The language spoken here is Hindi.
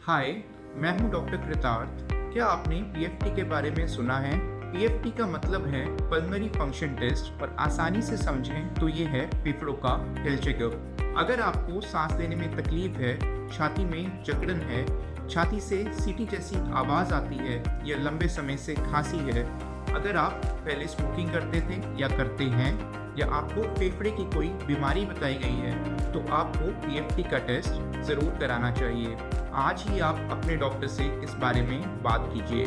हाय, मैं हूं डॉक्टर कृतार्थ। क्या आपने पीएफटी के बारे में सुना है? पीएफटी का मतलब है पल्मोनरी फंक्शन टेस्ट और आसानी से समझें तो ये है फेफड़ों का हेल्थ चेकअप। अगर आपको सांस लेने में तकलीफ है, छाती में जकड़न है, छाती से सीटी जैसी आवाज़ आती है या लंबे समय से खांसी है, अगर आप पहले स्मोकिंग करते थे या करते हैं या आपको फेफड़े की कोई बीमारी बताई गई है तो आपको पीएफटी का टेस्ट ज़रूर कराना चाहिए। आज ही आप अपने डॉक्टर से इस बारे में बात कीजिए।